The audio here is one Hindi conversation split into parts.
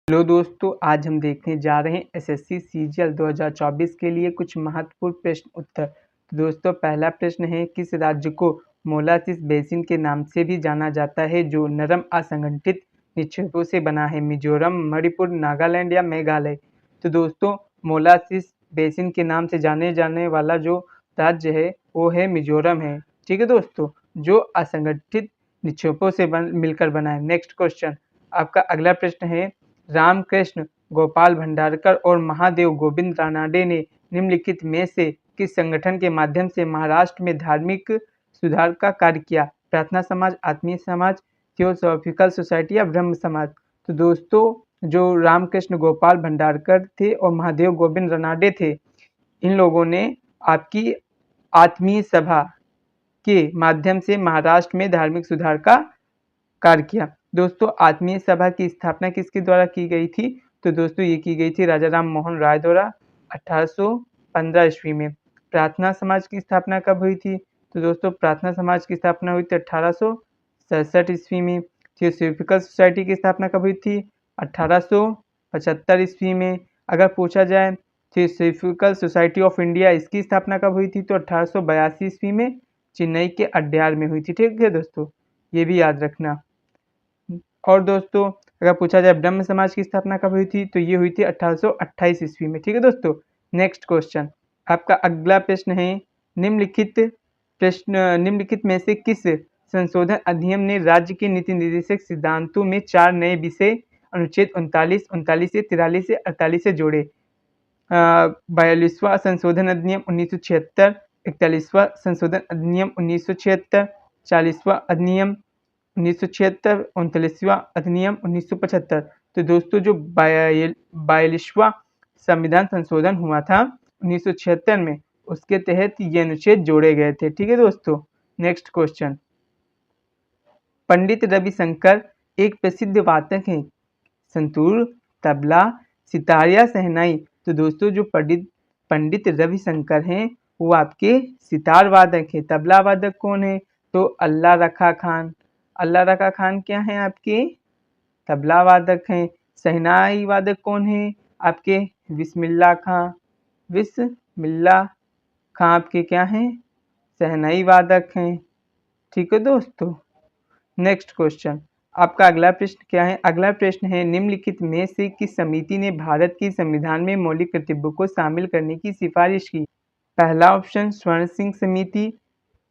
हेलो दोस्तों, आज हम देखने जा रहे हैं एसएससी सीजीएल 2024 के लिए कुछ महत्वपूर्ण प्रश्न उत्तर। तो दोस्तों, पहला प्रश्न है, किस राज्य को मोलासिस बेसिन के नाम से भी जाना जाता है जो नरम असंगठित निक्षेपों से बना है? मिजोरम, मणिपुर, नागालैंड या मेघालय? तो दोस्तों, मोलासिस बेसिन के नाम से जाने जाने वाला जो राज्य है वो है मिजोरम है। ठीक है दोस्तों, जो असंगठित निक्षेपों से मिलकर बना है। नेक्स्ट क्वेश्चन, आपका अगला प्रश्न है, रामकृष्ण गोपाल भंडारकर और महादेव गोविंद रानडे ने निम्नलिखित में से किस संगठन के माध्यम से महाराष्ट्र में धार्मिक सुधार का कार्य किया? प्रार्थना समाज, आत्मीय समाज, थियोसॉफिकल सोसाइटी या ब्रह्म समाज? तो दोस्तों, जो रामकृष्ण गोपाल भंडारकर थे और महादेव गोविंद रानडे थे, इन लोगों ने आपकी आत्मीय सभा के माध्यम से महाराष्ट्र में धार्मिक सुधार का कार्य किया। दोस्तों, आत्मीय सभा की स्थापना किसके द्वारा की गई थी? तो दोस्तों, ये की गई थी राजा राम मोहन राय द्वारा 1815 ईस्वी में। प्रार्थना समाज की स्थापना कब हुई थी? तो दोस्तों, प्रार्थना समाज की स्थापना हुई थी 1867 ईस्वी में। थियोसॉफिकल सोसाइटी की स्थापना कब हुई थी? 1875 ईस्वी में। अगर पूछा जाए थियोसॉफिकल सोसाइटी ऑफ इंडिया, इसकी स्थापना कब हुई थी? तो 1882 ईस्वी में चेन्नई के अड्यार में हुई थी। ठीक है दोस्तों, ये भी याद रखना। और दोस्तों, अगर पूछा जाए ब्रह्म समाज की स्थापना कब हुई थी? तो ये हुई थी 1828 ईस्वी में। ठीक है दोस्तों, नेक्स्ट क्वेश्चन, आपका अगला प्रश्न है, निम्नलिखित में से किस संशोधन अधिनियम ने राज्य के नीति निर्देशक सिद्धांतों में 4 नए विषय अनुच्छेद 39, 39 से 43 से 48 से जोड़े? 42वां संशोधन अधिनियम 1976, 41वां संशोधन अधिनियम 1976, 40वां अधिनियम 1976, 39वां अधिनियम 1975। तो दोस्तों, जो 42वां संविधान संशोधन हुआ था 1976 में, उसके तहत ये अनुच्छेद जोड़े गए थे। ठीक है दोस्तों, नेक्स्ट क्वेश्चन, पंडित रविशंकर एक प्रसिद्ध वादक हैं, संतूर, तबला, सितार या शहनाई? तो दोस्तों, जो पंडित रविशंकर हैं वो आपके सितार वादक हैं। तबला वादक कौन है? तो अल्लाह रखा खान। अल्लाह रखा खान क्या है? आपके तबला वादक हैं। शहनाई वादक कौन है? आपके बिस्मिल्लाह खां। बिस्मिल्लाह खां आपके क्या हैं? शहनाई वादक हैं। ठीक है दोस्तों, नेक्स्ट क्वेश्चन, आपका अगला प्रश्न क्या है? अगला प्रश्न है, निम्नलिखित में से किस समिति ने भारत के संविधान में मौलिक कर्तव्यों को शामिल करने की सिफारिश की? पहला ऑप्शन स्वर्ण सिंह समिति,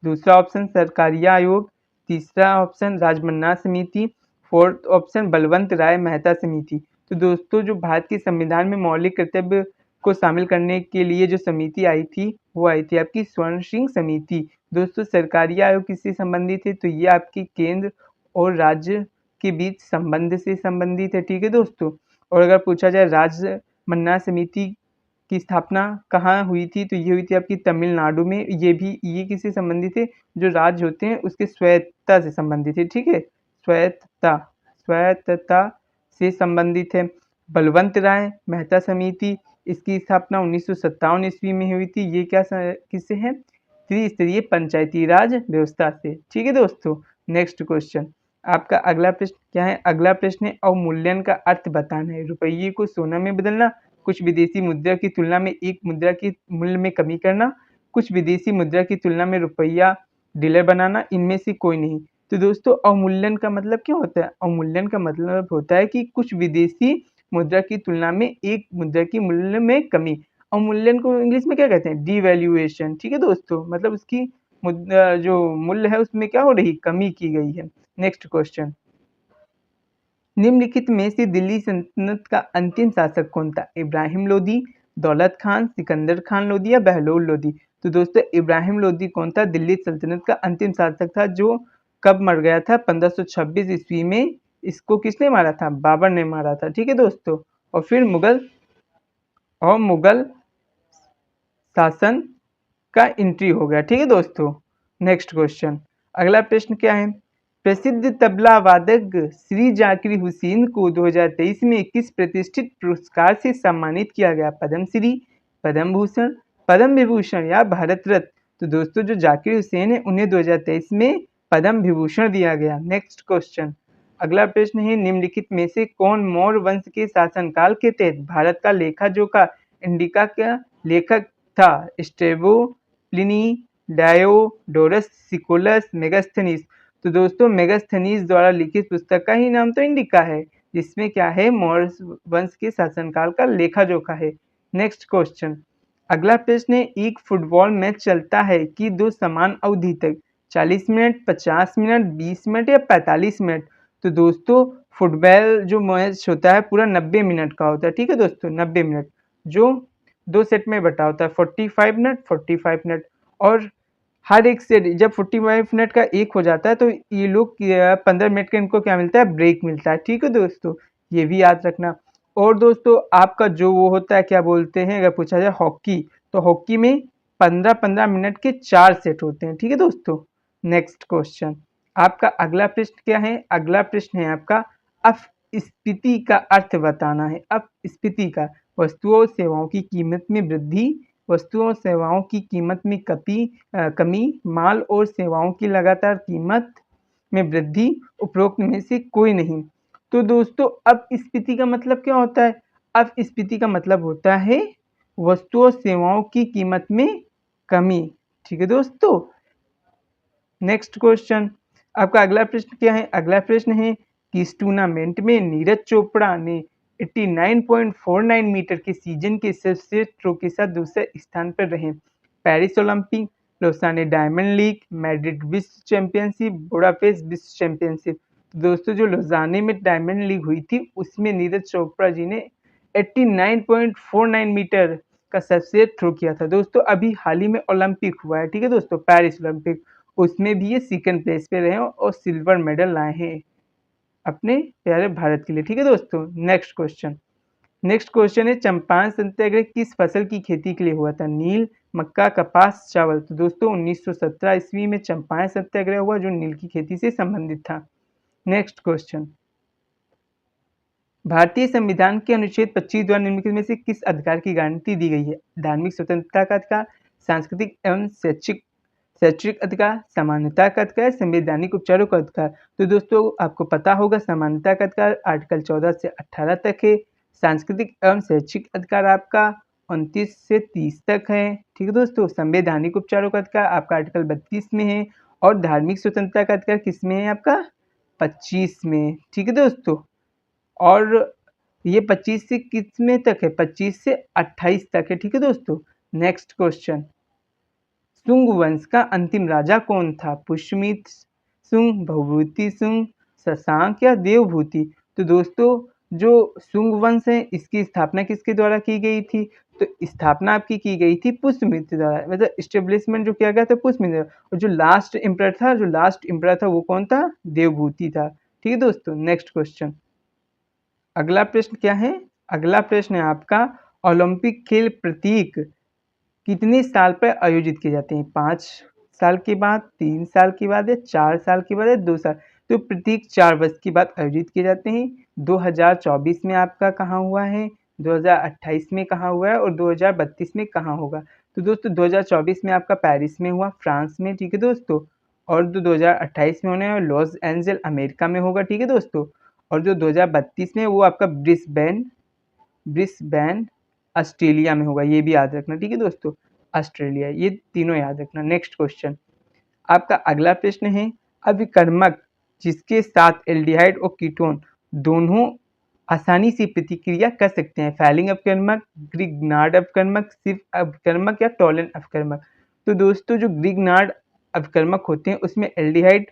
दूसरा ऑप्शन सरकारिया आयोग, तीसरा ऑप्शन राजमन्ना समिति, फोर्थ ऑप्शन बलवंत राय मेहता समिति। तो दोस्तों, जो भारत के संविधान में मौलिक कर्तव्य को शामिल करने के लिए जो समिति आई थी वो आई थी आपकी स्वर्ण सिंह समिति। दोस्तों, सरकारी आयोग किससे संबंधित है? तो ये आपकी केंद्र और राज्य के बीच संबंध से संबंधित है। ठीक है दोस्तों, और अगर पूछा जाए राजमन्ना समिति की स्थापना कहाँ हुई थी? तो ये हुई थी आपकी तमिलनाडु में। ये किससे संबंधित है? जो राज्य होते हैं उसके स्वायत्तता से संबंधित है। ठीक है, स्वायत्तता से संबंधित है। बलवंत राय मेहता समिति, इसकी स्थापना 1957 ईस्वी में हुई थी। ये किससे है? त्रिस्तरीय पंचायती राज व्यवस्था से। ठीक है दोस्तों, नेक्स्ट क्वेश्चन, आपका अगला प्रश्न क्या है? अगला प्रश्न है, अवमूल्यन का अर्थ बताना है। रुपये को सोना में बदलना, कुछ विदेशी मुद्रा की तुलना में एक मुद्रा की मूल्य में कमी करना, कुछ विदेशी मुद्रा की तुलना में रुपया डॉलर बनाना, इनमें से कोई नहीं। तो दोस्तों, अवमूल्यन का मतलब क्या होता है? अवमूल्यन का मतलब होता है कि कुछ विदेशी मुद्रा की तुलना में एक मुद्रा की मूल्य में कमी। अवमूल्यन को इंग्लिश में क्या कहते हैं? डिवैल्यूएशन। ठीक है दोस्तों, मतलब उसकी मुद्रा जो मूल्य है उसमें क्या हो रही? कमी की गई है। नेक्स्ट क्वेश्चन, निम्नलिखित में से दिल्ली सल्तनत का अंतिम शासक कौन था? इब्राहिम लोदी, दौलत खान, सिकंदर खान लोदी या बहलोल लोदी? तो दोस्तों, इब्राहिम लोदी कौन था? दिल्ली सल्तनत का अंतिम शासक था, जो कब मर गया था? 1526 ईस्वी में। इसको किसने मारा था? बाबर ने मारा था। ठीक है दोस्तों, और फिर मुगल शासन का एंट्री हो गया। ठीक है दोस्तों, नेक्स्ट क्वेश्चन, अगला प्रश्न क्या है? प्रसिद्ध तबला वादक श्री जाकिर हुसैन को 2023 में किस प्रतिष्ठित पुरस्कार से सम्मानित किया गया? पद्मश्री, पद्म भूषण, पद्म विभूषण या भारत रत्न? तो दोस्तों, जो जाकिर हुसैन है उन्हें 2023 में पद्म विभूषण दिया गया। नेक्स्ट क्वेश्चन, अगला प्रश्न है निम्नलिखित में से कौन मौर्य वंश के शासनकाल के तहत भारत का लेखा जोखा इंडिका का लेखक था? Strabo, Pliny, Diodorus Siculus, Megasthenes. तो दोस्तों मेगास्थनीज द्वारा लिखित पुस्तक का ही नाम तो इंडिका है, जिसमें क्या है मौर्य वंश के शासनकाल का लेखा जोखा है। नेक्स्ट क्वेश्चन, अगला प्रश्न है एक फुटबॉल मैच चलता है कि दो समान अवधि तक 40 मिनट, 50 मिनट, 20 मिनट या 45 मिनट। तो दोस्तों फुटबॉल जो मैच होता है पूरा 90 मिनट का होता है, ठीक है दोस्तों, 90 मिनट, जो 2 सेट में बटा होता है, 45 मिनट, 45 मिनट। और हर एक सेट जब 45 मिनट का एक हो जाता है तो ये लोग 15 मिनट का इनको क्या मिलता है, ब्रेक मिलता है, ठीक है दोस्तों, ये भी याद रखना। और दोस्तों आपका जो वो होता है क्या बोलते हैं, अगर पूछा जाए हॉकी, तो हॉकी में 15-15 मिनट के 4 सेट होते हैं, ठीक है दोस्तों। नेक्स्ट क्वेश्चन, आपका अगला प्रश्न क्या है? अगला प्रश्न है आपका अपस्फीति का अर्थ बताना है। अपस्फीति का वस्तुओं और सेवाओं की कीमत में वृद्धि, वस्तुओं और सेवाओं की कीमत में कमी, माल और सेवाओं की लगातार कीमत में वृद्धि, उपरोक्त में से कोई नहीं। तो दोस्तों अपस्फीति का मतलब क्या होता है? अपस्फीति का मतलब होता है वस्तुओं और सेवाओं की कीमत में कमी, ठीक है दोस्तों। नेक्स्ट क्वेश्चन, आपका अगला प्रश्न क्या है? अगला प्रश्न है कि इस टूर्नामेंट में नीरज चोपड़ा ने 89.49 मीटर के सीजन के सर्वश्रेष्ठ थ्रो के साथ दूसरे स्थान पर रहे। Paris Olympic, लोसाने diamond league, Madrid विश्व चैंपियनशिप, बुडापेस्ट विश्व चैंपियनशिप। तो दोस्तों जो लोसाने में डायमंड लीग हुई थी उसमें नीरज चोपड़ा जी ने 89.49 मीटर का सर्वश्रेष्ठ थ्रो किया था। दोस्तों अभी हाल ही में ओलंपिक हुआ है, ठीक है दोस्तों, पेरिस ओलंपिक, उसमें भी ये सेकंड प्लेस पे रहे और सिल्वर मेडल लाए हैं अपने प्यारे भारत के लिए, ठीक है दोस्तों। नेक्स्ट क्वेश्चन, नेक्स्ट क्वेश्चन है चंपारण सत्याग्रह किस फसल की खेती के लिए हुआ था? नील, मक्का, कपास, चावल। तो दोस्तों 1917 ईस्वी में चंपारण सत्याग्रह हुआ जो नील की खेती से संबंधित था। नेक्स्ट क्वेश्चन, भारतीय संविधान के अनुच्छेद 25 द्वारा निम्नलिखित में से किस अधिकार की गारंटी दी गई है? धार्मिक स्वतंत्रता का अधिकार, सांस्कृतिक एवं शैक्षिक अधिकार, समानता का अधिकार, संवैधानिक उपचारों का अधिकार। तो दोस्तों आपको पता होगा समानता का अधिकार आर्टिकल 14 से 18 तक है, सांस्कृतिक एवं शैक्षिक अधिकार आपका 29 से 30 तक है, ठीक है दोस्तों। संवैधानिक उपचारों का अधिकार आपका आर्टिकल 32 में है और धार्मिक स्वतंत्रता का अधिकार किस में है आपका? 25 में, ठीक है दोस्तों। और ये 25 से किस में तक है? 25 से 28 तक है, ठीक है दोस्तों। नेक्स्ट क्वेश्चन, शुंग वंश का अंतिम राजा कौन था? पुष्यमित्र शुंग, भवभूति शुंग, शशांक या देवभूति। तो दोस्तों जो शुंग वंश है इसकी स्थापना किसके द्वारा की गई थी? तो स्थापना आपकी की गई थी पुष्यमित्र द्वारा, मतलब इस्टेब्लिशमेंट जो किया गया था पुष्यमित्र। और जो लास्ट एम्परर था वो कौन था? देवभूति था, ठीक है दोस्तों। नेक्स्ट क्वेश्चन, अगला प्रश्न क्या है? अगला प्रश्न है आपका ओलंपिक खेल प्रतीक कितने साल पर आयोजित किए जाते हैं? 5 साल के बाद, 3 साल के बाद या 4 साल के बाद या 2 साल। तो प्रतीक 4 वर्ष के बाद आयोजित किए जाते हैं। 2024 में आपका कहाँ हुआ है, 2028 में कहाँ हुआ है और 2032 में कहाँ होगा? तो दोस्तों 2024 में आपका पेरिस में हुआ, फ्रांस में, ठीक है दोस्तों। और जो 2028 में होने वाला लॉस एंजल अमेरिका में होगा, ठीक है दोस्तों। और जो 2032 में वो आपका ब्रिस्बेन ऑस्ट्रेलिया में होगा, ये भी याद रखना, ठीक है दोस्तों। ऑस्ट्रेलिया, ये तीनों याद रखना। नेक्स्ट क्वेश्चन, आपका अगला प्रश्न है अभिकर्मक जिसके साथ एल्डिहाइड और कीटोन दोनों आसानी से प्रतिक्रिया कर सकते हैं? फैलिंग अपकर्मक, ग्रिग्नार्ड अपकर्मक, सिर्फ अपकर्मक या टॉलन अपकर्मक। तो दोस्तों जो ग्रिग्नार्ड अपकर्मक होते हैं उसमें एल्डिहाइड,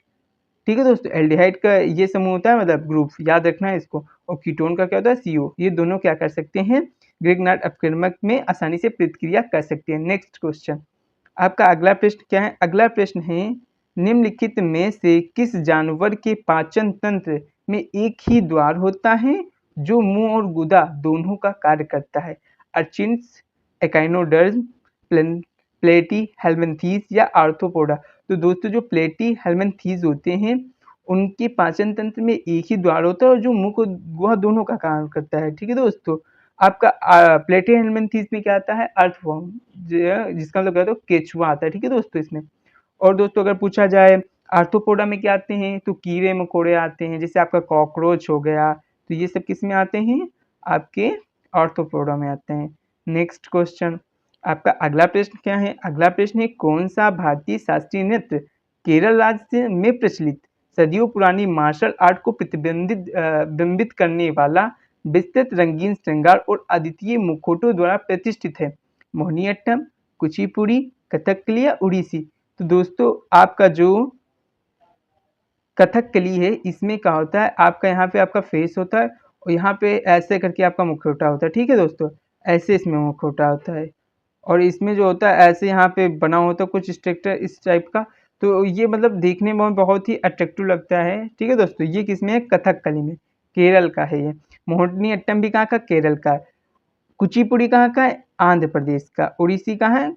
ठीक है दोस्तों, एल्डिहाइड का ये समूह होता है, मतलब ग्रुप, याद रखना है इसको। और कीटोन का क्या होता है? CO। ये दोनों क्या कर सकते हैं? ग्रिग्नार्ड अपकर्मक में आसानी से प्रतिक्रिया कर सकते हैं। नेक्स्ट क्वेश्चन, आपका अगला प्रश्न क्या है? अगला प्रश्न है निम्नलिखित में से किस जानवर के पाचन तंत्र में एक ही द्वार होता है जो मुंह और गुदा दोनों का कार्य करता है? अर्चिन्स, एकाइनोडर्म, प्लेटी हेलमिन्थीज या आर्थ्रोपोडा। तो दोस्तों जो प्लेटी हेलमिन्थीज होते हैं उनके पाचन तंत्र में एक ही द्वार होता है और जो मुंह को गुहा दोनों का काम करता है, ठीक है दोस्तों। आपका प्लेटी हेलमिन्थीज में क्या आता है? अर्थवर्म, जिसका मतलब क्या होता है? केचुआ आता है, ठीक है दोस्तों इसमें। और दोस्तों अगर पूछा जाए आर्थ्रोपोडा में क्या आते हैं, तो कीड़े मकोड़े आते हैं, जैसे आपका कॉकरोच हो गया, तो ये सब किस में आते हैं, आपके आर्थ्रोपोडा में आते हैं। नेक्स्ट क्वेश्चन, आपका अगला प्रश्न क्या है, अगला प्रश्न है कौन सा भारतीय शास्त्रीय नृत्य केरल राज्य में प्रचलित सदियों पुरानी मार्शल आर्ट को बिंबित करने वाला विस्तृत रंगीन श्रृंगार और अद्वितीय मुखौटों द्वारा प्रतिष्ठित है, मोहिनीअट्टम, कुचिपुड़ी, कथकली या उड़ीसी। तो दोस्तों आपका जो कथकली है इसमें क्या होता है, आपका यहाँ पे आपका फेस होता है और यहाँ पे ऐसे करके आपका मुखौटा होता है, ठीक है दोस्तों, ऐसे इसमें मुखौटा होता है और इसमें जो होता है ऐसे यहाँ पे बना होता है कुछ स्ट्रक्चर इस टाइप का, तो ये मतलब देखने में बहुत ही अट्रैक्टिव लगता है, ठीक है दोस्तों। ये किसमें है, कथकली में, केरल का है ये। मोहिनीअट्टम भी कहाँ का, केरल का है। कुचिपुड़ी कहाँ का है, आंध्र प्रदेश का। उड़ीसी कहाँ है,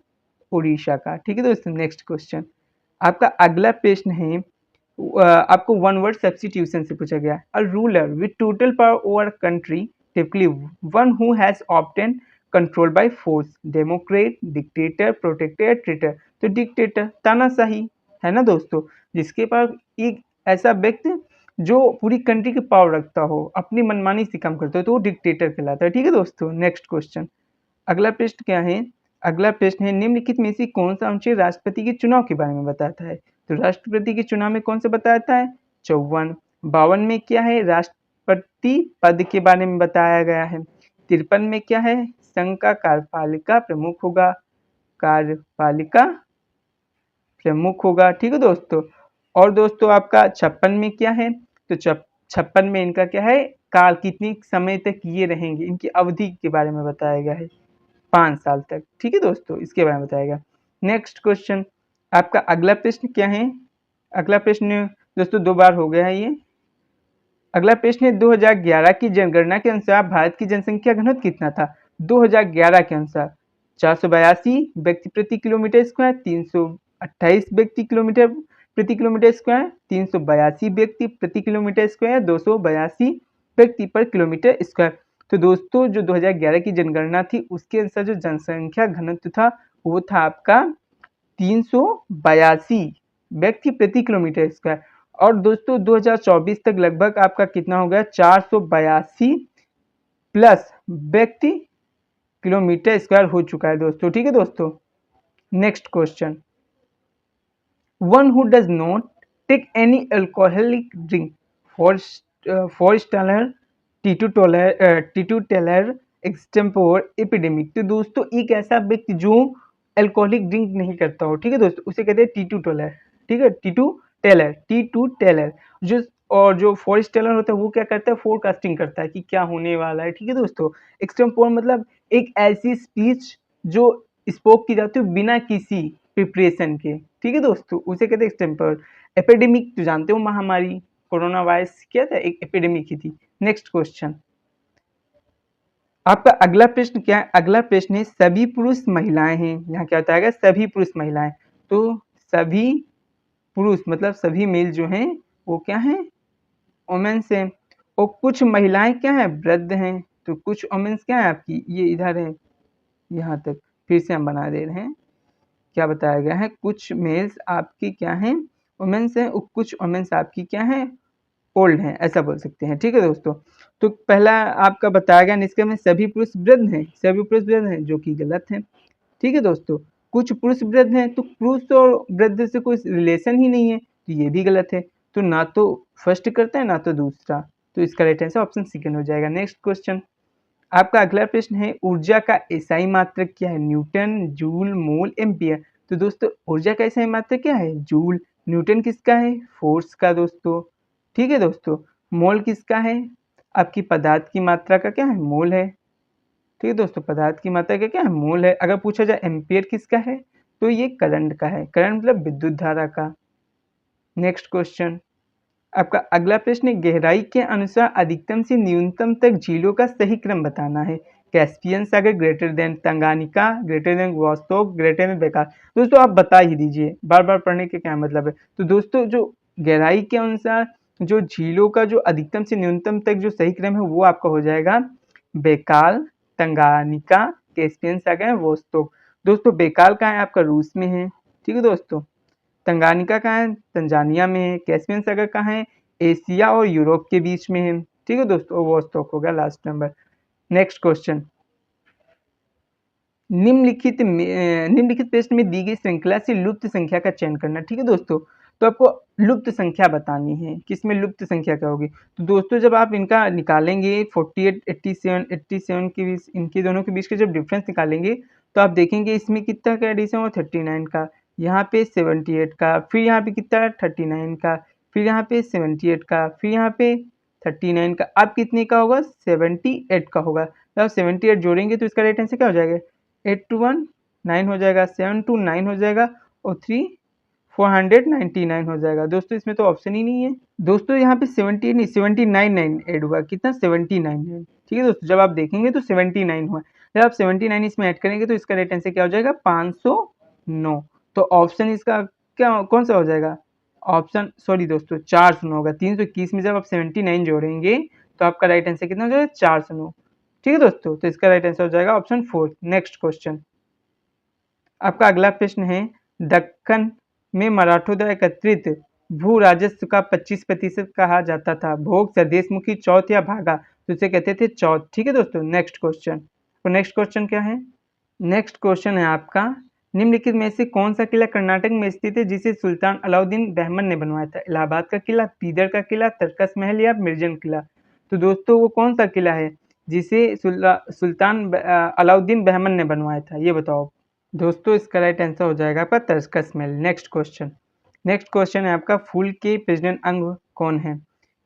उड़ीसा का, ठीक है दोस्तों। नेक्स्ट क्वेश्चन, आपका अगला प्रश्न है आपको वन वर्ड सब्स्टिट्यूशन से पूछा गया। A ruler with total power over country typically one who has obtain control by force, democrat, dictator, protector, traitor. तो डिक्टेटर तानाशाही है ना दोस्तों, जिसके पास एक ऐसा व्यक्ति जो पूरी कंट्री की पावर रखता हो, अपनी मनमानी से काम करता हो, तो वो डिक्टेटर कहलाता है, ठीक है दोस्तों। नेक्स्ट क्वेश्चन, अगला प्रश्न क्या है, अगला प्रश्न है निम्नलिखित में से कौन सा अनुच्छेद राष्ट्रपति के चुनाव के बारे में बताता है। तो राष्ट्रपति के चुनाव में कौन सा बताता है, 54। 52 में क्या है, राष्ट्रपति पद के बारे में बताया गया है। 53 में क्या है, संघ का कार्यपालिका प्रमुख होगा, कार्यपालिका प्रमुख होगा, ठीक है दोस्तों। और दोस्तों आपका 56 में क्या है, तो 56 में इनका क्या है, काल कितनी समय तक ये रहेंगे, इनकी अवधि के बारे में बताया गया है, 5 साल तक, ठीक है दोस्तों, इसके बारे में बताया गया। नेक्स्ट क्वेश्चन, आपका अगला प्रश्न क्या है, अगला प्रश्न दोस्तों 2 बार हो गया है ये। अगला प्रश्न है 2011 की जनगणना के अनुसार भारत की जनसंख्या घनत्व कितना था। 2011 के अनुसार 482 व्यक्ति प्रति किलोमीटर स्क्वायर, 328 व्यक्ति किलोमीटर प्रति किलोमीटर स्क्वायर, 382 व्यक्ति प्रति किलोमीटर स्क्वायर, 282 व्यक्ति पर किलोमीटर स्क्वायर। तो दोस्तों जो 2011 की जनगणना थी उसके अनुसार जो जनसंख्या घनत्व था वो था आपका 382 व्यक्ति प्रति किलोमीटर स्क्वायर। और दोस्तों 2024 तक लगभग आपका कितना हो गया, 482 प्लस व्यक्ति किलोमीटर स्क्वायर हो चुका है दोस्तों, ठीक है दोस्तों। Next question, one who does not take any alcoholic drink for staller teetotaller extempore epidemic. तो दोस्तों एक ऐसा व्यक्ति जो अल्कोहलिक ड्रिंक नहीं करता हो, ठीक है दोस्तों, उसे कहते हैं टीटू टेलर, ठीक है, टीटू टेलर जो, और जो फॉरेस्ट टेलर होता है वो क्या करता है, फोरकास्टिंग करता है कि क्या होने वाला है, ठीक है दोस्तों। एक्सटेम्पोर मतलब एक ऐसी स्पीच जो स्पोक की जाती है बिना किसी प्रिपरेशन के, ठीक है दोस्तों, उसे कहते हैं एक्सटेम्पोर। एपिडेमिक तो जानते हो, महामारी कोरोना वायरस क्या था, एक एपिडेमिक ही थी। नेक्स्ट क्वेश्चन, आपका अगला प्रश्न क्या है, अगला प्रश्न है सभी पुरुष महिलाएं हैं, यहाँ क्या बताया गया, सभी पुरुष महिलाएं। तो सभी पुरुष मतलब सभी मेल जो हैं वो क्या हैं, वोमेन्स हैं, और कुछ महिलाएं क्या हैं, वृद्ध हैं। तो कुछ वोमेन्स क्या है आपकी, ये इधर है, यहाँ तक फिर से हम बना दे रहे हैं, क्या बताया गया है, कुछ मेल्स आपकी क्या हैं, वोमेन्स हैं, और कुछ वोमेन्स आपकी क्या हैं, ओल्ड हैं, ऐसा बोल सकते हैं, ठीक है दोस्तों। तो पहला आपका बताया गया निष्कर्ष में सभी पुरुष वृद्ध हैं, सभी पुरुष वृद्ध हैं, जो कि गलत है, ठीक है दोस्तों। कुछ पुरुष वृद्ध हैं, तो पुरुष और वृद्ध से कोई रिलेशन ही नहीं है, तो ये भी गलत है। तो ना तो फर्स्ट करता है ना तो दूसरा, तो इसका राइट आंसर ऑप्शन सेकंड हो जाएगा। नेक्स्ट क्वेश्चन, आपका अगला प्रश्न है ऊर्जा का एसआई मात्रक क्या है, न्यूटन, जूल, मोल, एम्पियर। तो दोस्तों ऊर्जा का एसआई मात्रक क्या है, जूल। न्यूटन किसका है, फोर्स का दोस्तों, ठीक है दोस्तों। मोल किसका है, आपकी पदार्थ की मात्रा का क्या है, मोल है, ठीक है दोस्तों, पदार्थ की मात्रा का क्या है, मोल है। अगर पूछा जाए एम्पियर किसका है, तो ये करंट का है, करंट मतलब विद्युत धारा का। नेक्स्ट क्वेश्चन, आपका अगला प्रश्न गहराई के अनुसार अधिकतम से न्यूनतम तक झीलों का सही क्रम बताना है। कैस्पियन सागर greater than Tanganyika, greater than Vostok, greater than Baikal. दोस्तों आप बता ही दीजिए, बार बार पढ़ने के क्या मतलब है। तो दोस्तों जो गहराई के अनुसार जो झीलों का जो अधिकतम से न्यूनतम तक जो सही क्रम है वो आपका हो जाएगा बेकाल, तंगानिका, कैस्पियन सागर, वोस्तोक। दोस्तों बेकाल कहाँ है, आपका रूस में है, ठीक है दोस्तों। तंगानिका कहाँ है? तंजानिया में है। कैस्पियन सागर कहाँ है? एशिया और यूरोप के बीच में है। ठीक है दोस्तों, वोस्टॉक हो गया लास्ट नंबर। नेक्स्ट क्वेश्चन, निम्नलिखित प्रश्न में दी गई श्रृंखला से लुप्त संख्या का चयन करना। ठीक है दोस्तों, तो आपको लुप्त संख्या बतानी है, किसमें लुप्त संख्या क्या होगी। तो दोस्तों जब आप इनका निकालेंगे 48, 87, 87 के बीच, इनके दोनों के बीच का जब डिफरेंस निकालेंगे तो आप देखेंगे इसमें कितना का एडिशन हुआ 39 का, यहाँ पे 78 का, फिर यहाँ पे कितना 39 का, फिर यहाँ पे 78 का, फिर यहाँ पे 39 का, अब कितने का होगा 78 का होगा। जब आप 78 जोड़ेंगे तो इसका राइट आंसर क्या हो जाएगा 8 to 1 9 हो जाएगा, 7 to 9 हो जाएगा और 3 499 हो जाएगा। दोस्तों इसमें तो ऑप्शन ही नहीं है। दोस्तों यहाँ पे 70 नहीं 79 9 ऐड हुआ, कितना 79। ठीक है दोस्तों, जब आप देखेंगे तो 79 हुआ, जब आप 79 इसमें ऐड करेंगे तो इसका राइट आंसर क्या हो जाएगा 509। तो ऑप्शन इसका क्या कौन सा हो जाएगा, ऑप्शन सॉरी दोस्तों 409 होगा। 321 में जब आप 79 जोड़ेंगे तो आपका राइट आंसर कितना हो जाएगा 409। ठीक है दोस्तों, तो इसका राइट आंसर हो जाएगा ऑप्शन 4। नेक्स्ट क्वेश्चन, आपका अगला प्रश्न है, दक्कन में मराठों द्वारा एकत्रित भू राजस्व का 25% कहा जाता था। भोग, स्वदेशमुखी, चौथ या भागा, तो इसे कहते थे चौथ। ठीक है दोस्तों, नेक्स्ट क्वेश्चन। तो नेक्स्ट क्वेश्चन क्या है, नेक्स्ट क्वेश्चन है आपका, निम्नलिखित में से कौन सा किला कर्नाटक में स्थित है जिसे सुल्तान अलाउद्दीन बहमन ने बनवाया था। इलाहाबाद का किला, बीदर का किला, तरकस महल या मिर्जन किला। तो दोस्तों वो कौन सा किला है जिसे सुल्तान अलाउद्दीन बहमन ने बनवाया था, ये बताओ। दोस्तों इसका राइट आंसर हो जाएगा आपका तरकस महल। नेक्स्ट क्वेश्चन, नेक्स्ट क्वेश्चन है आपका, फूल के प्रजनन अंग कौन है।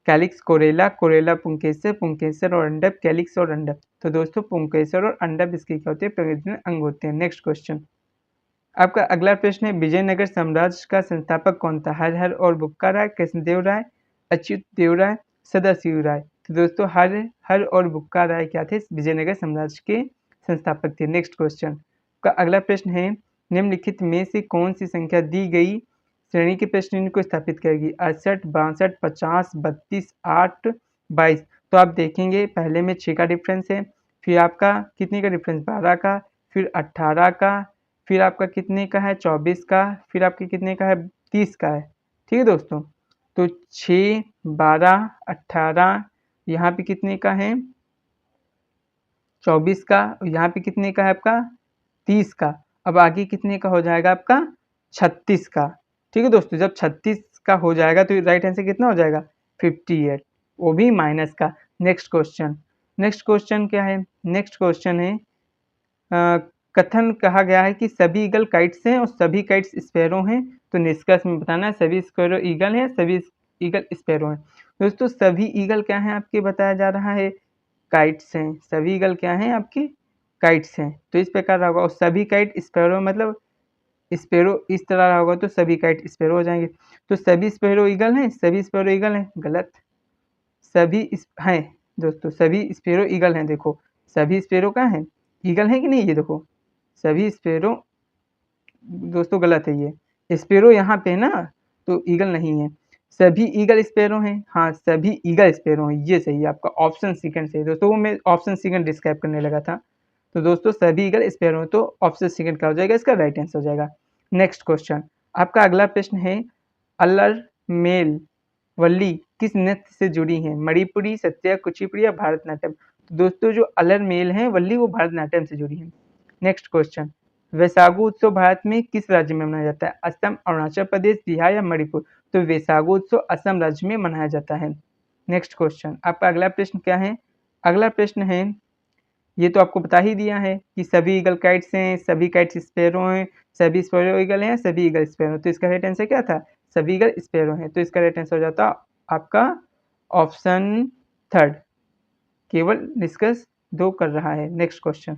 कैलिक्स, कोरेला, कोरेला पुंकेसर, पुंकेसर और अंडप, कैलिक्स और अंडप। तो दोस्तों पुंकेसर और अंडप इसके क्या होते हैं, प्रजनन अंग होते हैं। नेक्स्ट क्वेश्चन, आपका अगला प्रश्न है, विजयनगर साम्राज्य का संस्थापक कौन था। हर और बुक्का राय, कृष्णदेव राय, अच्युत देव राय, सदाशिव राय। तो दोस्तों हर और बुक्का राय क्या थे, विजयनगर साम्राज्य के संस्थापक थे। नेक्स्ट क्वेश्चन का अगला प्रश्न है, निम्नलिखित में से कौन सी संख्या दी गई श्रेणी के प्रश्न को स्थापित करेगी। 68, 62, 50, 32, 8, 22। तो आप देखेंगे पहले में 6 का डिफरेंस है, फिर आपका कितने का डिफरेंस 12 का, फिर 18 का, फिर आपका कितने का है 24 का, फिर आपके कितने का है 30 का है। ठीक है दोस्तों, तो 6, 12, 18, यहाँ पे कितने का है 24 का, यहाँ पे कितने का है आपका 30 का, अब आगे कितने का हो जाएगा आपका 36 का। ठीक है दोस्तों, जब 36 का हो जाएगा तो राइट आंसर कितना हो जाएगा 58, वो भी माइनस का। नेक्स्ट क्वेश्चन, नेक्स्ट क्वेश्चन क्या है, नेक्स्ट क्वेश्चन है, कथन कहा गया है कि सभी ईगल काइट्स हैं और सभी काइट्स स्पैरो हैं। तो निष्कर्ष में बताना है सभी स्पैरो ईगल हैं, सभी ईगल स्पैरो हैं। दोस्तों सभी ईगल क्या हैं आपके, बताया जा रहा है काइट्स हैं। सभी ईगल क्या हैं आपके, काइट्स हैं। तो इस प्रकार होगा, और सभी काइट स्पैरो मतलब स्पैरो इस तरह होगा तो सभी काइट स्पैरो हो जाएंगे। तो सभी स्पैरो ईगल हैं, सभी स्पैरो ईगल हैं, गलत। सभी हैं दोस्तों, सभी स्पैरो ईगल हैं। देखो सभी स्पैरो कहाँ हैं, ईगल हैं कि नहीं, ये देखो सभी स्पैरो, दोस्तों गलत है ये, स्पैरो यहाँ पे है ना, तो ईगल नहीं है। सभी ईगल स्पैरो हैं, हाँ सभी ईगल स्पैरो हैं, ये सही है आपका ऑप्शन सेकंड सही। दोस्तों वो मैं ऑप्शन सेकंड डिस्क्राइब करने लगा था। तो दोस्तों सभी ईगल स्पैरो हैं, तो ऑप्शन सेकंड क्या हो जाएगा, इसका राइट आंसर हो जाएगा। नेक्स्ट क्वेश्चन, आपका अगला प्रश्न है, अल्लर मेल वल्ली किस नृत्य से जुड़ी हैं। मणिपुरी, सत्या, कुचिपुड़ी या भारतनाट्यम। तो दोस्तों जो अल्लर मेल हैं वल्ली वो भारतनाट्यम से जुड़ी हैं। नेक्स्ट क्वेश्चन, वैशाखू उत्सव भारत में किस राज्य में मनाया जाता है। असम, अरुणाचल प्रदेश, बिहार या मणिपुर। तो वैशाखू उत्सव असम राज्य में मनाया जाता है। नेक्स्ट क्वेश्चन, आपका अगला प्रश्न क्या है, अगला प्रश्न है, ये तो आपको बता ही दिया है कि सभी ईगल काइट्स हैं, सभी काइट्स स्पैरो हैं, सभी स्पैरो ईगल हैं, सभी ईगल स्पैरो। तो इसका राइट आंसर क्या था, सभी ईगल स्पैरो हैं। तो इसका राइट आंसर हो जाता आपका ऑप्शन थर्ड, केवल डिस्कस 2 कर रहा है। नेक्स्ट क्वेश्चन,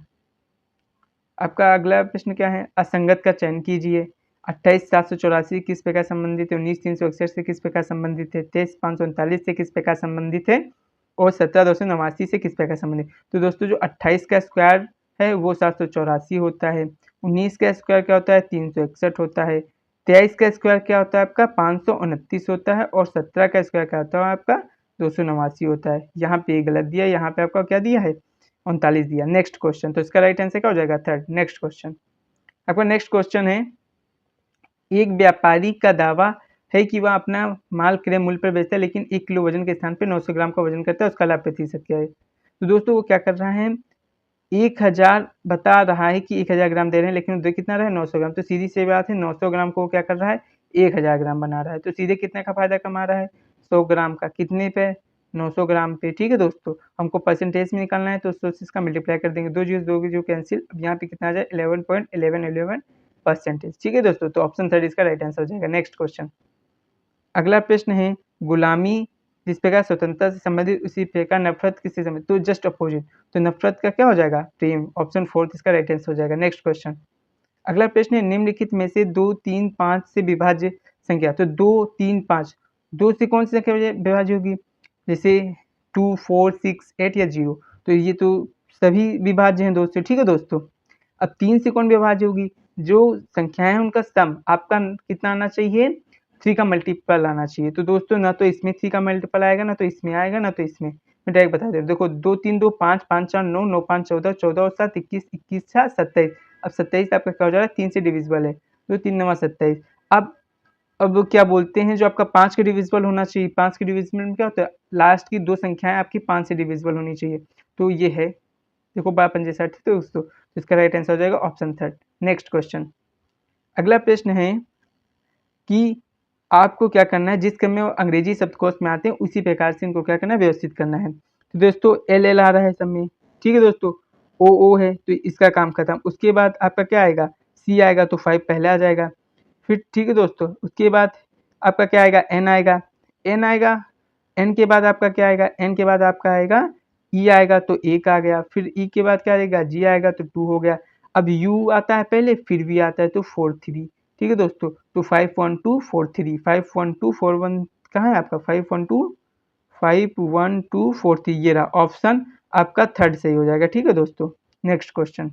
आपका अगला प्रश्न क्या है, असंगत का चयन कीजिए। 28,784 किस प्रकार संबंधित है, 19,361 से किस प्रकार संबंधित है, 23,539 से किस प्रकार संबंधित है और 17,289 से किस प्रकार संबंधित। तो दोस्तों जो 28 का स्क्वायर है वो 784 होता है, 19 का स्क्वायर क्या होता है 361 होता है, 23 का स्क्वायर क्या होता है आपका 529 होता है और 17 का स्क्वायर क्या होता है आपका 289 होता है। यहाँ पे गलत दिया, यहाँ पे आपका क्या दिया है 39 दिया। नेक्स्ट क्वेश्चन, तो इसका राइट आंसर क्या हो जाएगा थर्ड। नेक्स्ट क्वेश्चन, आपका नेक्स्ट क्वेश्चन है, एक व्यापारी का दावा है कि वह अपना माल क्रय मूल्य पर बेचता है, लेकिन 1 किलो वजन के स्थान पे 900 ग्राम का वजन करता है, उसका लाभ प्रतिशत क्या है? तो दोस्तों वो क्या कर रहा है, 1000 बता रहा है कि 1000 ग्राम दे रहे हैं, लेकिन दे कितना रहा है, 900 ग्राम। तो सीधी सी बात है, 900 ग्राम को वो क्या कर रहा है, 1000 ग्राम बना रहा है। तो सीधे कितने का फ़ायदा कमा रहा है, 100 ग्राम का। कितने पे, 900 ग्राम पे। ठीक है दोस्तों, हमको परसेंटेज में निकालना है, तो 100 से इसका मल्टीप्लाई कर देंगे, 2 जीरो 2 जीरो कैंसिल। अब यहाँ पे कितना आ जाए, 11.1111%। ठीक है दोस्तों, तो ऑप्शन 3 इसका राइट आंसर हो जाएगा। नेक्स्ट क्वेश्चन, अगला प्रश्न है, गुलामी जिस प्रकार स्वतंत्रता से संबंधित उसी प्रकार नफरत किससे संबंधित, तो जस्ट अपोजिट। तो नफरत का क्या हो जाएगा, प्रेम। ऑप्शन 4 इसका राइट आंसर हो जाएगा। नेक्स्ट क्वेश्चन, अगला प्रश्न है, निम्नलिखित में से 2, 3, 5 से विभाज्य संख्या। तो 2, 3, 5, 2 से कौन सी संख्या विभाज्य होगी, जैसे 2, 4, 6, 8 या 0। तो ये तो सभी विभाज्य हैं दोस्तों। ठीक है दोस्तों, अब 3 से कौन विभाज्य होगी, जो संख्याएं हैं उनका सम आपका कितना आना चाहिए, 3 का मल्टीपल आना चाहिए। तो दोस्तों ना तो इसमें 3 का मल्टीपल आएगा, ना तो इसमें आएगा, ना तो इसमें। मैं डायरेक्ट बता दे रहा हूँ, देखो 2, 3, 2, 5, 5, 4, 9, 9, 5, 14, 14 और 7, 21, 21, 4, 27। अब 27 आपका क्या हो जा रहा है, 3 से डिविजिबल है, तो 3 नवा 27। अब क्या बोलते हैं, जो आपका 5 के डिविजिबल होना चाहिए, 5 के डिविजिबल में क्या होता है, लास्ट की 2 संख्याएं आपकी 5 से डिविजिबल होनी चाहिए। तो ये है, देखो 12 पंजे 60, तो दोस्तों इसका राइट आंसर हो जाएगा ऑप्शन 3। नेक्स्ट क्वेश्चन, अगला प्रश्न है कि आपको क्या करना है, जिस क्रम में वो अंग्रेजी शब्दकोश में आते हैं उसी प्रकार से इनको क्या करना है, व्यवस्थित करना है। तो दोस्तों एल एल आ रहा है सब में। ठीक है दोस्तों, ओ ओ है, तो इसका काम खत्म। उसके बाद आपका क्या आएगा, सी आएगा, तो 5 पहले आ जाएगा। फिर ठीक है दोस्तों, उसके बाद आपका क्या आएगा, एन आएगा, एन आएगा, एन के बाद आपका क्या आएगा, एन के बाद आपका आएगा ई आएगा, तो एक आ गया। फिर ई के बाद क्या आएगा, जी आएगा, तो 2 हो गया। अब यू आता है पहले, फिर वी आता है, तो 4 3। ठीक है दोस्तों, तो 5 1 2 4 3, 5 1 2 4 1 कहाँ है आपका, 5 1 2 5 1 2 4 3, ये रहा ऑप्शन आपका 3 सही हो जाएगा। ठीक है दोस्तों, नेक्स्ट क्वेश्चन,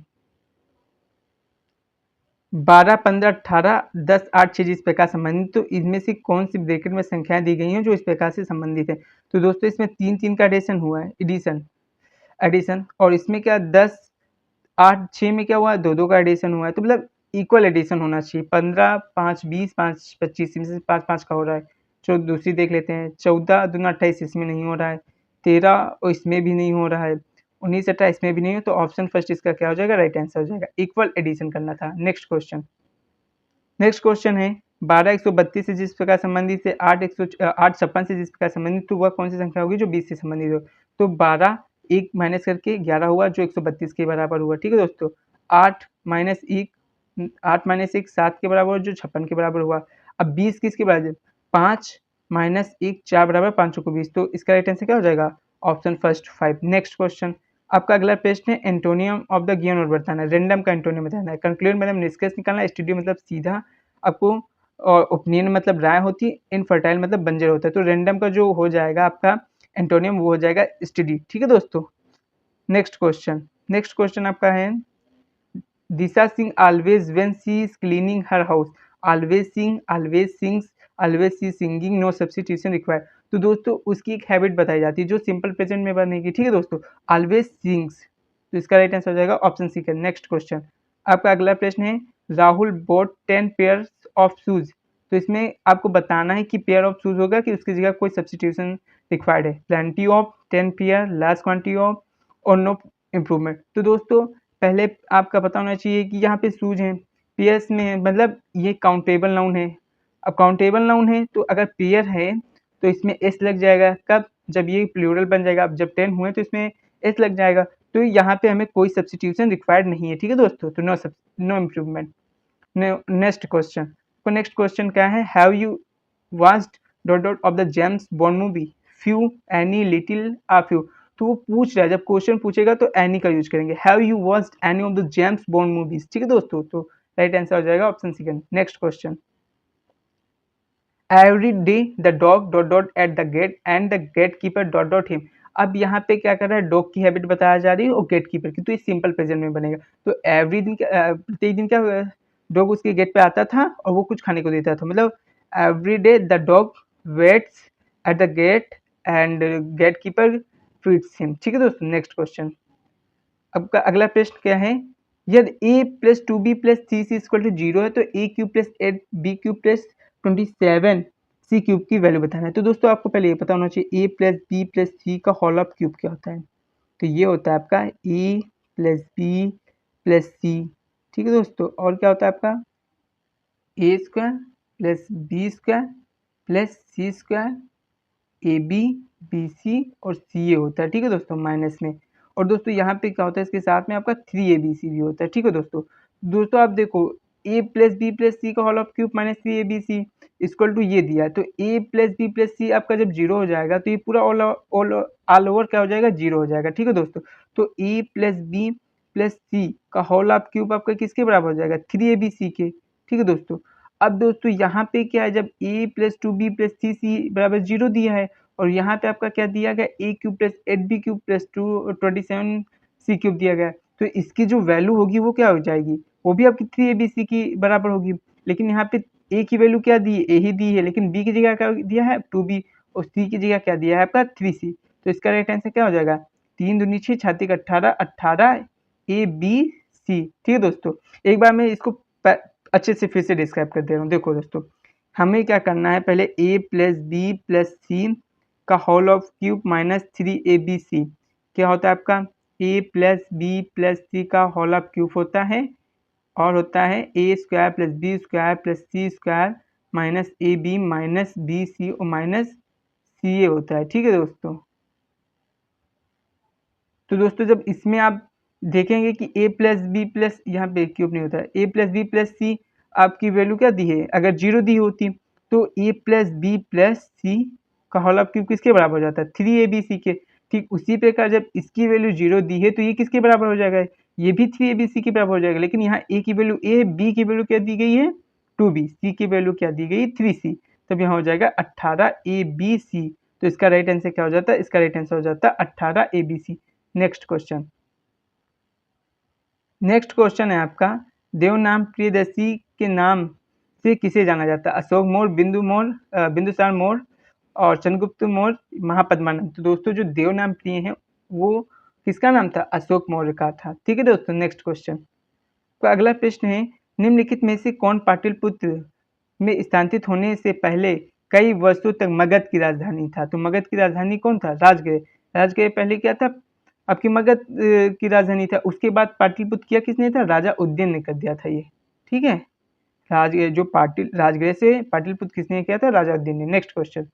12, 15, 18, 10, 8, 6 जिस प्रकार संबंधित, तो इनमें से कौन सी ब्रैकेट में संख्याएं दी गई हैं जो इस प्रकार से संबंधित है। तो दोस्तों इसमें 3 3 का एडिशन हुआ है, एडिशन एडिशन, और इसमें क्या 10, 8, 6 में क्या हुआ है, 2 2 का एडिशन हुआ है। तो मतलब इक्वल एडिशन होना चाहिए। 15, 5, 20, 5, 25, इसमें से 5 5 का हो रहा है। चलो दूसरी देख लेते हैं, 14 दूना 28, इसमें नहीं हो रहा है। 13 और इसमें भी नहीं हो रहा है। 19 18 इसमें भी नहीं है, तो ऑप्शन फर्स्ट इसका क्या हो जाएगा, राइट आंसर हो जाएगा। इक्वल एडिशन करना था। नेक्स्ट क्वेश्चन, नेक्स्ट क्वेश्चन है, 12 132 से जिस प्रकार संबंधित है, 8 56 से जिस प्रकार संबंधित, तो वह कौन सी संख्या होगी जो 20 से संबंधित हो। तो 12 1 माइनस करके 11 हुआ, जो 132 के बराबर हुआ। ठीक है दोस्तों, 8 माइनस 1 8 माइनस 1 7 के बराबर हुआ, जो 56 के बराबर हुआ। अब 20 किसके बराबर, 5 माइनस 1 4 बराबर 5 को 20, तो इसका राइट आंसर क्या हो जाएगा, ऑप्शन फर्स्ट 5। नेक्स्ट क्वेश्चन, आपका अगला प्रश्न है, antonym of the given word बताना है। रैंडम का एंटोनियम बताना है। कंक्लूड मतलब निष्कर्ष निकालना है। स्टूडियो मतलब सीधा आपको, और ओपिनियन मतलब राय होती है। इनफर्टाइल मतलब बंजर होता है। तो रैंडम का जो हो जाएगा आपका एंटोनियम, वो हो जाएगा स्टडी। ठीक है दोस्तों, नेक्स्ट क्वेश्चन, नेक्स्ट क्वेश्चन आपका है, Disha Singh always when she is cleaning her house, always sing, always sings, always she singing, no substitution required. तो दोस्तों उसकी एक हैबिट बताई जाती है जो सिंपल प्रेजेंट में बनेगी। ठीक है दोस्तों, ऑलवेज सिंग्स, तो इसका राइट आंसर हो जाएगा ऑप्शन सी का। नेक्स्ट क्वेश्चन, आपका अगला प्रश्न है, Rahul boat 10 pairs of shoes. तो इसमें आपको बताना है कि पेयर ऑफ शूज होगा कि उसकी जगह कोई सब्स्टिट्यूशन रिक्वायर्ड है। Plenty of 10 pair, large quantity of, और नो इम्प्रूवमेंट। तो दोस्तों पहले आपका पता होना चाहिए कि यहाँ पे शूज हैं, पेयर्स में है, मतलब ये काउंटेबल नाउन है। अब काउंटेबल नाउन है, तो अगर पेयर है तो इसमें एस लग जाएगा। कब, जब ये प्लूरल बन जाएगा। अब जब 10 हुए तो इसमें एस लग जाएगा। तो यहाँ पे हमें कोई सब्स्टिट्यूशन रिक्वायर्ड नहीं है। ठीक है दोस्तों, तो नो इम्प्रूवमेंट। नेक्स्ट क्वेश्चन, तो नेक्स्ट क्वेश्चन क्या है, have you watched dot dot of the James bond movie, few, any, little, uh few. तो वो पूछ रहा है, जब क्वेश्चन पूछेगा तो एनी का यूज करेंगे। Have you watched any of the James Bond movies. ठीक है दोस्तों, तो राइट आंसर हो जाएगा option second. Next question, every day the dog dot dot at the gate and the gatekeeper dot dot him. अब यहाँ पे क्या कर रहा है, डॉग की हैबिट बताया जा रही है और गेट कीपर की, तो ये सिंपल प्रेजेंट में बनेगा। तो एवरी दिन प्रत्येक दिन क्या डॉग उसके गेट पे आता था और वो कुछ खाने को देता था। मतलब every day the dog waits at the gate and gatekeeper feeds him. ठीक है दोस्तों, नेक्स्ट क्वेश्चन, अब का अगला प्रश्न क्या है, यदि a plus 2b plus 3c equal to 0 है तो a cube plus 8b cube plus 27c cube की वैल्यू बताना है। तो दोस्तों आपको पहले ये पता होना चाहिए a plus b plus c का होल ऑफ क्यूब क्या होता है। तो ये होता है आपका a plus b plus c, ठीक है दोस्तों। और क्या होता है आपका a square plus b square plus c square A B B C और सी ए होता है, ठीक है दोस्तों, माइनस में। और दोस्तों यहाँ पे क्या होता है, इसके साथ में आपका 3abc भी होता है, ठीक है दोस्तों। दोस्तों आप देखो a plus B plus C का whole of cube minus 3abc equal to ये दिया है, तो a plus B plus C आपका जब जीरो हो जाएगा तो ये पूरा ऑल ओवर क्या हो जाएगा, जीरो हो जाएगा, ठीक है दोस्तों। तो a plus B plus C का होल ऑफ क्यूब आपका किसके बराबर हो जाएगा, 3abc के, ठीक है दोस्तों। अब दोस्तों यहाँ पे क्या है, जब a plus 2b plus 3c बराबर 0 दिया है और यहाँ पे आपका क्या दिया गया, a cube plus 8b cube plus 27c cube दिया गया है, तो इसकी जो वैल्यू होगी वो क्या हो जाएगी, वो भी आपकी 3abc की बराबर होगी। लेकिन यहाँ पे a की वैल्यू क्या दी है, a ही दी है, लेकिन b की जगह क्या दिया है 2b और c की जगह क्या दिया है आपका 3c। तो इसका राइट आंसर क्या हो जाएगा, 3 दूनी 6 छाती 18 18 a b c, ठीक है दोस्तों। एक बार मैं इसको अच्छे से फिर से डिस्क्राइब कर दे रहा हूँ। देखो दोस्तों हमें क्या करना है, पहले a plus B plus C का whole of cube minus 3abc क्या होता है आपका, a plus B plus C का होल ऑफ क्यूब होता है और होता है a square plus B square plus C square minus A B minus B C और माइनस सी ए होता है, ठीक है दोस्तों। तो दोस्तों जब इसमें आप देखेंगे कि a प्लस बी प्लस यहाँ पे क्यूब नहीं होता है, a प्लस बी प्लस सी आपकी वैल्यू क्या दी है, अगर जीरो दी होती तो a plus B plus C का होल ऑफ क्यूब किसके बराबर हो जाता है, 3abc के। ठीक उसी प्रकार जब इसकी वैल्यू जीरो दी है तो ये किसके बराबर हो जाएगा, ये भी 3abc के बराबर हो जाएगा। लेकिन यहाँ a की वैल्यू a है, b की वैल्यू क्या दी गई है 2b, c की वैल्यू क्या दी गई 3c, तब यहाँ हो जाएगा 18abc। तो इसका राइट आंसर क्या हो जाता है, इसका राइट आंसर हो जाता है 18abc। Next question, next question है आपका, देवनाम प्रियदर्शी के नाम से किसे जाना जाता है, अशोक मौर्य, बिंदुसार मौर्य और चंद्रगुप्त मौर्य, महापद्मानंद। तो दोस्तों जो देवनाम प्रिय हैं वो किसका नाम था, अशोक मौर्य का था, ठीक है दोस्तों। नेक्स्ट क्वेश्चन, तो अगला प्रश्न है, निम्नलिखित में से कौन पाटलिपुत्र में स्थानांतरित होने से पहले कई वर्षों तक मगध की राजधानी था। तो मगध की राजधानी कौन था, राजगृह। राजगृह पहले क्या था, आपकी मगध की राजधानी था। उसके बाद पाटलिपुत्र किया किसने था, राजा उदयन ने कर दिया था ये, ठीक है। जो पाटिल राजगृह से पाटलिपुत्र किसने किया था, राजा उदयन ने। नेक्स्ट क्वेश्चन,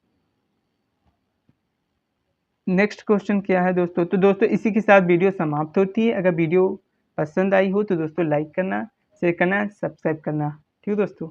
नेक्स्ट क्वेश्चन क्या है दोस्तों, तो दोस्तों इसी के साथ वीडियो समाप्त होती है। अगर वीडियो पसंद आई हो तो दोस्तों लाइक करना, शेयर करना, सब्सक्राइब करना, ठीक है दोस्तों।